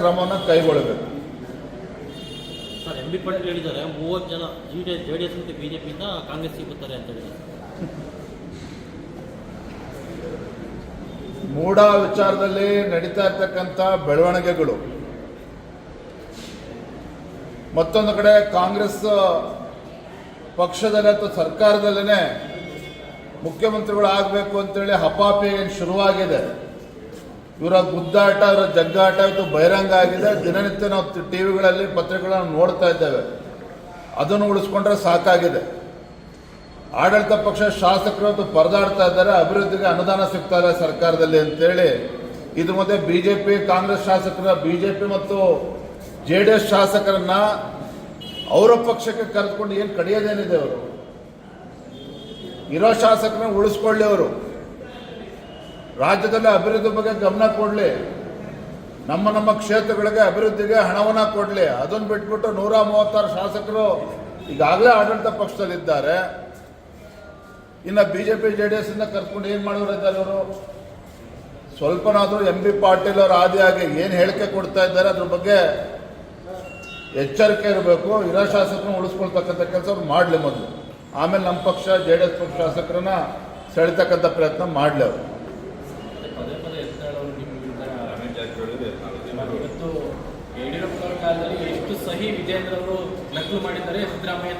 ಕ್ರಮವನ್ನು ಕೈಗೊಳ್ಳಬೇಕು. Sir, M B Patil ಹೇಳಿದ್ದಾರೆ 30 ಜನ ಜೆಡಿಎಸ್ ಮತ್ತು ಬಿಜೆಪಿಯಿಂದ ಕಾಂಗ್ರೆಸ್ಗೆ ಬರ್ತಾರೆ ಅಂತ ಹೇಳಿದ್ದಾರೆ. ಮೂಢ ವಿಚಾರದಲ್ಲಿ ನಡೀತಾ ಇರ್ತಕ್ಕಂಥ ಬೆಳವಣಿಗೆಗಳು, ಮತ್ತೊಂದು ಕಡೆ ಕಾಂಗ್ರೆಸ್ ಪಕ್ಷದಲ್ಲಿ ಅಥವಾ ಸರ್ಕಾರದಲ್ಲೇ ಮುಖ್ಯಮಂತ್ರಿಗಳು ಆಗಬೇಕು ಅಂತೇಳಿ ಹಪಾಪಿ ಏನು ಶುರುವಾಗಿದೆ. ಇವರ ಗುದ್ದಾಟ, ಇವರ ಜಗ್ಗಾಟ ಇವತ್ತು ಬಹಿರಂಗ ಆಗಿದೆ. ದಿನನಿತ್ಯ ನಾವು ಟಿವಿಗಳಲ್ಲಿ ಪತ್ರಿಕೆಗಳನ್ನು ನೋಡ್ತಾ ಇದ್ದೇವೆ. ಅದನ್ನು ಉಳಿಸ್ಕೊಂಡ್ರೆ ಸಾಕಾಗಿದೆ. ಆಡಳಿತ ಪಕ್ಷ ಶಾಸಕರು ಇವತ್ತು ಪರದಾಡ್ತಾ ಇದ್ದಾರೆ, ಅಭಿವೃದ್ಧಿಗೆ ಅನುದಾನ ಸಿಗ್ತಾ ಇಲ್ಲ ಸರ್ಕಾರದಲ್ಲಿ ಅಂತೇಳಿ. ಇದ್ರ ಮಧ್ಯೆ ಬಿಜೆಪಿ ಕಾಂಗ್ರೆಸ್ ಶಾಸಕರ, ಬಿಜೆಪಿ ಮತ್ತು ಜೆಡಿಎಸ್ ಶಾಸಕರನ್ನ ಅವರ ಪಕ್ಷಕ್ಕೆ ಕರೆದುಕೊಂಡು ಏನು ಕಡಿಯೋದೇನಿದೆ? ಅವರು ಇರೋ ಶಾಸಕರನ್ನ ಉಳಿಸ್ಕೊಳ್ಳಿ, ಅವರು ರಾಜ್ಯದಲ್ಲಿ ಅಭಿವೃದ್ಧಿ ಬಗ್ಗೆ ಗಮನ ಕೊಡಲಿ, ನಮ್ಮ ಕ್ಷೇತ್ರಗಳಿಗೆ ಅಭಿವೃದ್ಧಿಗೆ ಹಣವನ್ನು ಕೊಡಲಿ. ಅದನ್ನು ಬಿಟ್ಬಿಟ್ಟು 136 ಶಾಸಕರು ಈಗಾಗಲೇ ಆಡಳಿತ ಪಕ್ಷದಲ್ಲಿದ್ದಾರೆ. ಇನ್ನು ಬಿಜೆಪಿ ಜೆಡಿಎಸ್ ಇಂದ ಕರ್ಕೊಂಡು ಏನು ಮಾಡೋರಿದ್ದಾರೆ ಅವರು? ಸ್ವಲ್ಪನಾದರೂ ಎಂ ಬಿ ಪಾಟೀಲ್ ಅವರ ಆದಿಯಾಗಿ ಏನು ಹೇಳಿಕೆ ಕೊಡ್ತಾ ಇದ್ದಾರೆ ಅದ್ರ ಬಗ್ಗೆ ಎಚ್ಚರಿಕೆ ಇರಬೇಕು. ಇರೋ ಶಾಸಕರನ್ನ ಉಳಿಸ್ಕೊಳ್ತಕ್ಕಂಥ ಕೆಲಸ ಅವ್ರು ಮಾಡಲಿ ಮೊದಲು, ಆಮೇಲೆ ನಮ್ಮ ಪಕ್ಷ ಜೆಡಿಎಸ್ ಪಕ್ಷ ಶಾಸಕರನ್ನ ಸೆಳಿತಕ್ಕಂಥ ಪ್ರಯತ್ನ ಮಾಡಲಿ ಅವರು. ಇವತ್ತು ಯಡಿಯೂರಪ್ಪ ಕಾಲದಲ್ಲಿ ಎಷ್ಟು ಸಹಿ ವಿಜೇಂದ್ರ ಅವರು ನಕಲು ಮಾಡಿದ್ದಾರೆ ಸಿದ್ದರಾಮಯ್ಯ